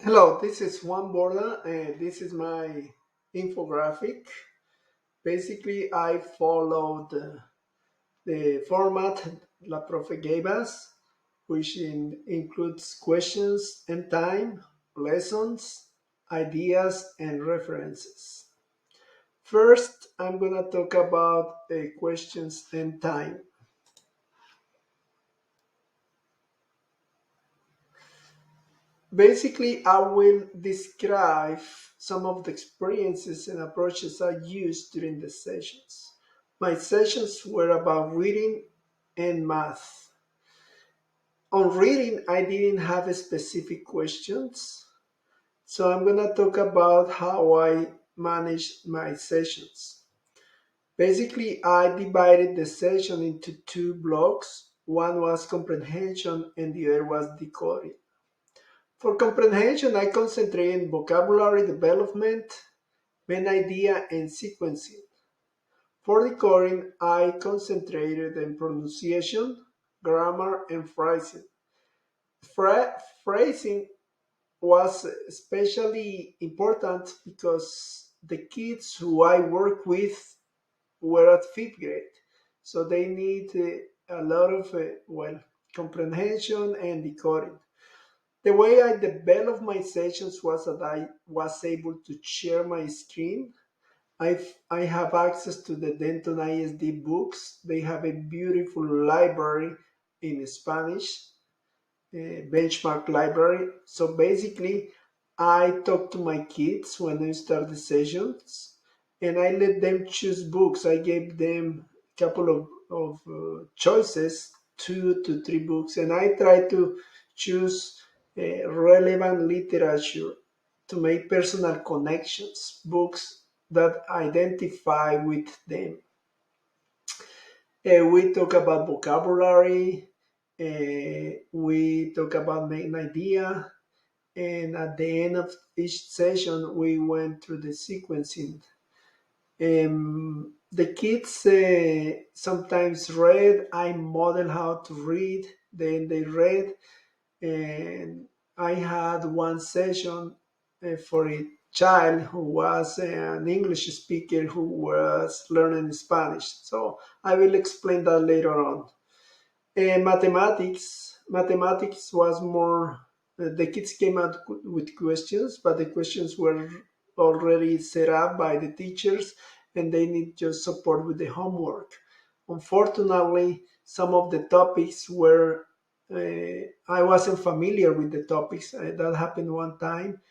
Hello, this is Juan Borda, and this is my infographic. Basically, I followed the format La Profe gave us, which includes questions and time, lessons, ideas, and references. First, I'm going to talk about questions and time. Basically, I will describe some of the experiences and approaches I used during the sessions. My sessions were about reading and math. On reading, I didn't have specific questions, so I'm going to talk about how I managed my sessions. Basically, I divided the session into two blocks. One was comprehension and the other was decoding. For comprehension, I concentrate on vocabulary development, main idea, and sequencing. For decoding, I concentrated on pronunciation, grammar, and phrasing. Phrasing was especially important because the kids who I work with were at fifth grade, so they need a lot of comprehension and decoding. The way I developed my sessions was that I was able to share my screen. I have access to the Denton ISD books. They have a beautiful library in Spanish, benchmark library. So basically, I talk to my kids when I start the sessions and I let them choose books. I gave them a couple of choices, 2 to 3 books, and I try to choose relevant literature to make personal connections, books that identify with them. We talk about vocabulary, we talk about main idea, and at the end of each session, we went through the sequencing. The kids sometimes read, I model how to read, then they read, and I had one session for a child who was an English speaker who was learning Spanish. So I will explain that later on. Mathematics was more. The kids came out with questions, but the questions were already set up by the teachers, and they need just support with the homework. Unfortunately, some of the topics were I wasn't familiar with the topics. That happened one time,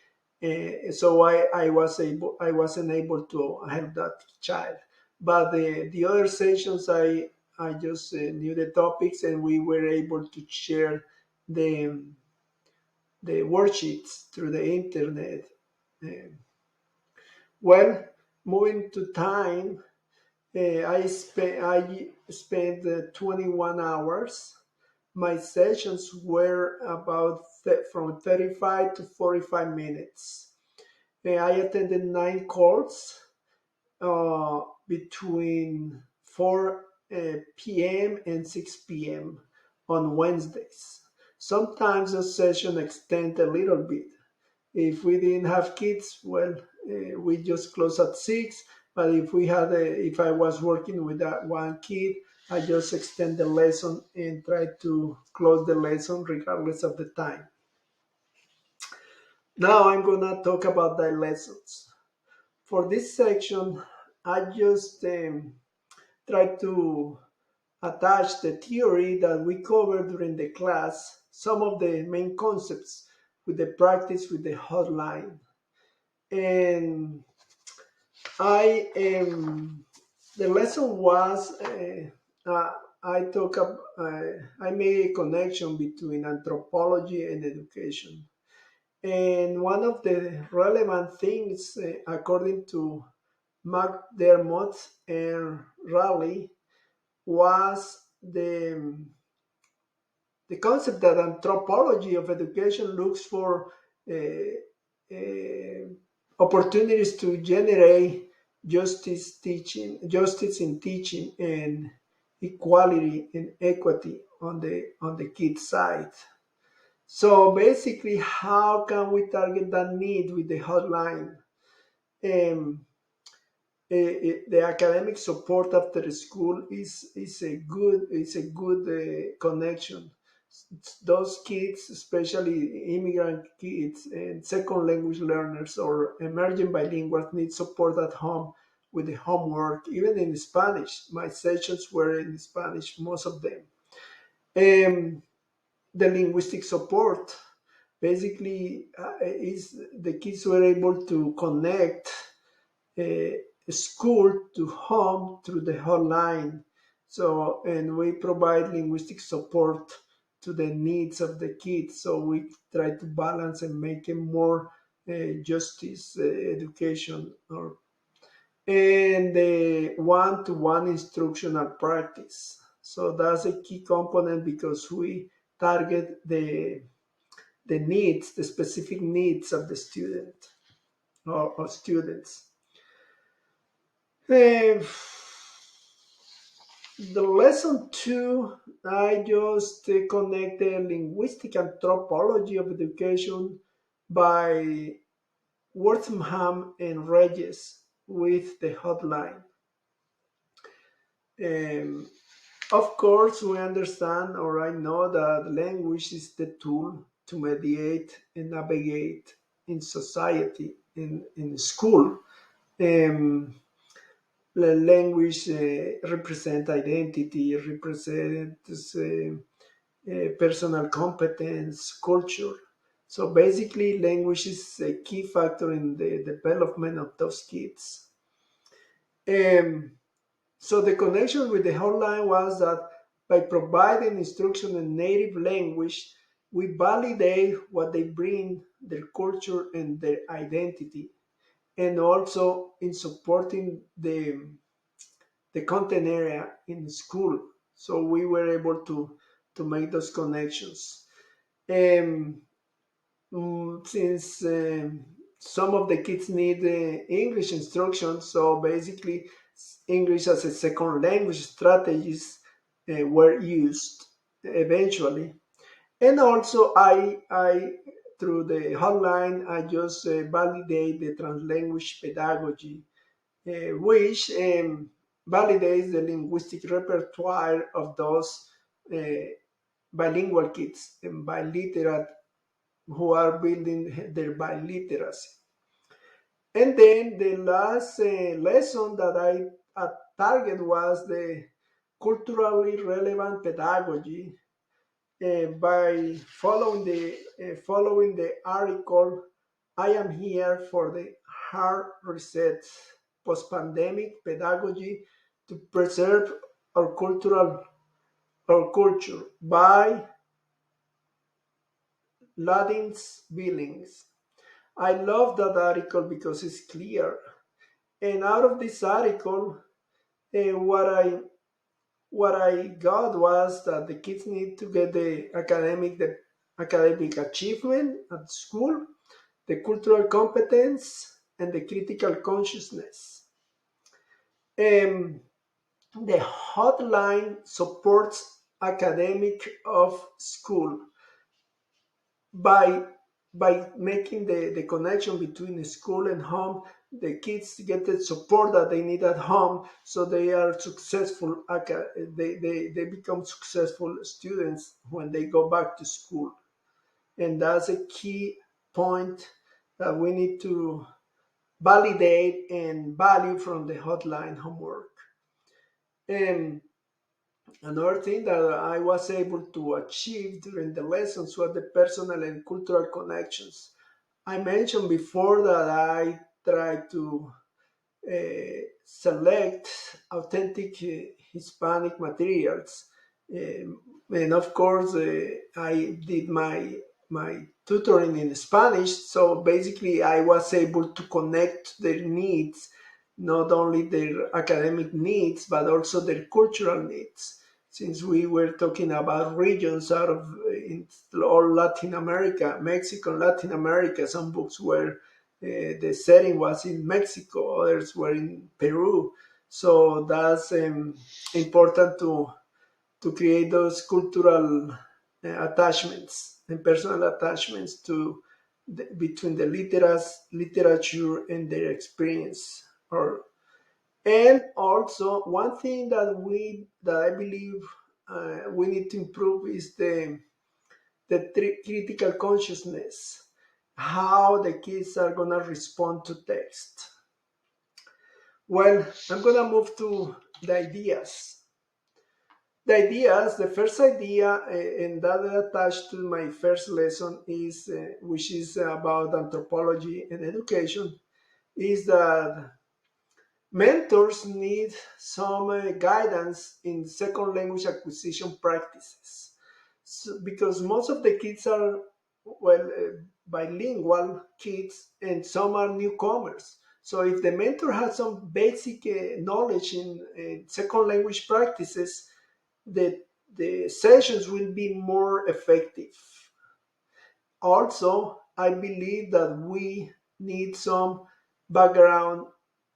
so I wasn't able to help that child. But the other sessions, I just knew the topics, and we were able to share the the worksheets through the internet. Uh, well, moving to time, I spent 21 hours. My sessions were about from 35 to 45 minutes. I attended 9 calls between 4 p.m. and 6 p.m. on Wednesdays. Sometimes the session extend a little bit. If we didn't have kids, well, we just close at 6. But if I was working with that one kid, I just extend the lesson and try to close the lesson regardless of the time. Now I'm gonna talk about the lessons. For this section, I just try to attach the theory that we covered during the class, some of the main concepts with the practice with the hotline. And I the lesson was I made a connection between anthropology and education. And one of the relevant things, according to McDermott and Raleigh, was the concept that anthropology of education looks for uh, opportunities to generate justice in teaching, and equality and equity on the kid side. So basically, how can we target that need with the hotline? Um, the academic support after school is a good connection. Those kids, especially immigrant kids and second language learners or emerging bilinguals, need support at home with the homework, even in Spanish. My sessions were in Spanish, most of them. Um, the linguistic support basically is the kids were able to connect uh, school to home through the hotline. So, and we provide linguistic support to the needs of the kids. So we try to balance and make a more justice education or and the one-to-one instructional practice. So that's a key component because we target the needs, the specific needs of the student or students. Eh, the lesson two, I just connect the linguistic anthropology of education by Wortham and Regis with the hotline. Um, of course, we understand or I know that language is the tool to mediate and navigate in society, in school. Um, language represent identity, represents personal competence, culture. So basically, language is a key factor in the development of those kids. Um, so the connection with the hotline was that by providing instruction in native language, we validate what they bring, their culture and their identity, and also in supporting the content area in school. So we were able to make those connections. Um, since some of the kids need English instruction, so basically English as a second language strategies were used eventually. And also, I through the hotline, I just validate the translanguage pedagogy, which validates the linguistic repertoire of those uh, bilingual kids and biliterate who are building their biliteracy. And then the last lesson that I target was the culturally relevant pedagogy by following the article. I am here for the hard reset post-pandemic pedagogy to preserve our culture by Ladin's Billings. I love that article because it's clear. And out of this article, uh, what I what I got was that the kids need to get the academic achievement at school, the cultural competence, and the critical consciousness. Um, the hotline supports academic of school by making the connection between school and home. The kids get the support that they need at home, so they are successful. They become successful students when they go back to school, and that's a key point that we need to validate and value from the hotline homework. And another thing that I was able to achieve during the lessons was the personal and cultural connections. I mentioned before that I try to select authentic Hispanic materials. And of course, I did my tutoring in Spanish, so basically I was able to connect their needs, not only their academic needs, but also their cultural needs. Since we were talking about regions out of in all Latin America, Mexico, and Latin America, some books were the setting was in Mexico, others were in Peru. So that's important to create those cultural attachments. and personal attachments between the literature and their experience. And also, one thing that I believe we need to improve is the critical consciousness, how the kids are gonna respond to text. Well, I'm gonna move to the ideas. The first idea, and that attached to my first lesson is, which is about anthropology and education, is that mentors need some guidance in second language acquisition practices. So, because most of the kids are, well, bilingual kids, and some are newcomers. So if the mentor has some basic knowledge in second language practices, the sessions will be more effective. Also, I believe that we need some background,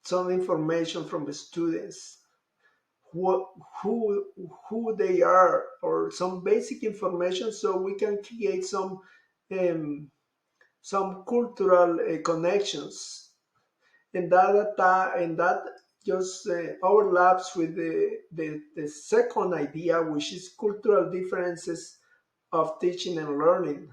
some information from the students, who who they are, or some basic information, so we can create um, some cultural connections, and that just overlaps with the second idea, which is cultural differences of teaching and learning.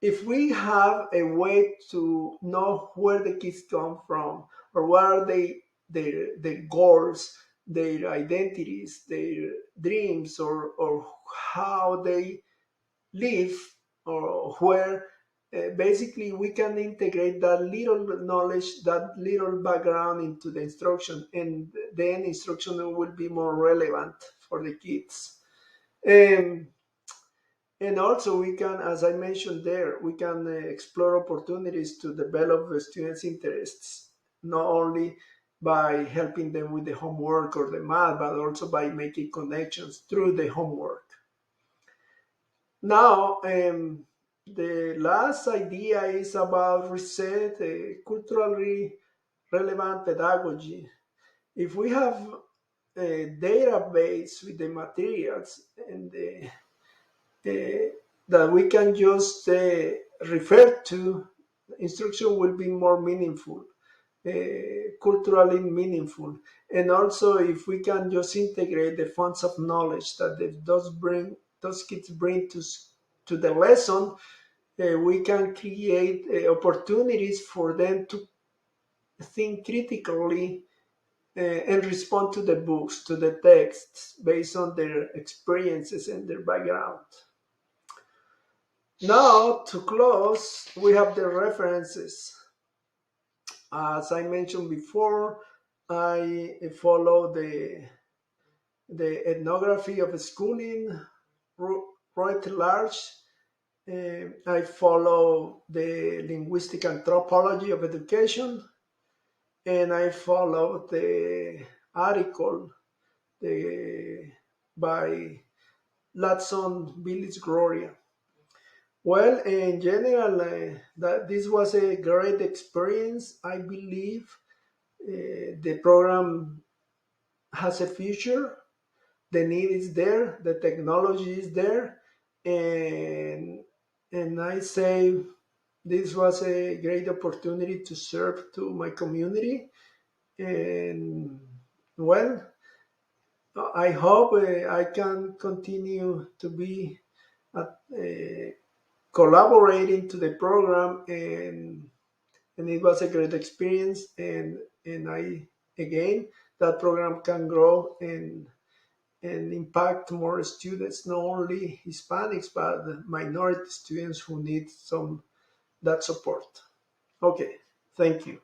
If we have a way to know where the kids come from, or what are their goals, their identities, their dreams, or how they live, or where, basically we can integrate that little knowledge, that little background into the instruction, and then instruction will be more relevant for the kids. Um, and also, we can, as I mentioned there, we can explore opportunities to develop the students' interests, not only by helping them with the homework or the math, but also by making connections through the homework. Now, the last idea is about reset, culturally relevant pedagogy. If we have a database with the materials and that we can just refer to, instruction will be more meaningful, culturally meaningful. And also, if we can just integrate the fonts of knowledge that those kids bring to the lesson, we can create opportunities for them to think critically, and respond to the books, to the texts, based on their experiences and their background. Now, to close, we have the references. As I mentioned before, I follow the ethnography of schooling, right large. I follow the linguistic anthropology of education, and I follow the article by Latson Village Gloria. Well, in general, that this was a great experience. I believe the program has a future. The need is there. The technology is there, and I say this was a great opportunity to serve to my community. And well, I hope I can continue to be at, collaborating to the program, and it was a great experience, and I, again, that program can grow and impact more students, not only Hispanics but minority students who need some that support. Okay, thank you.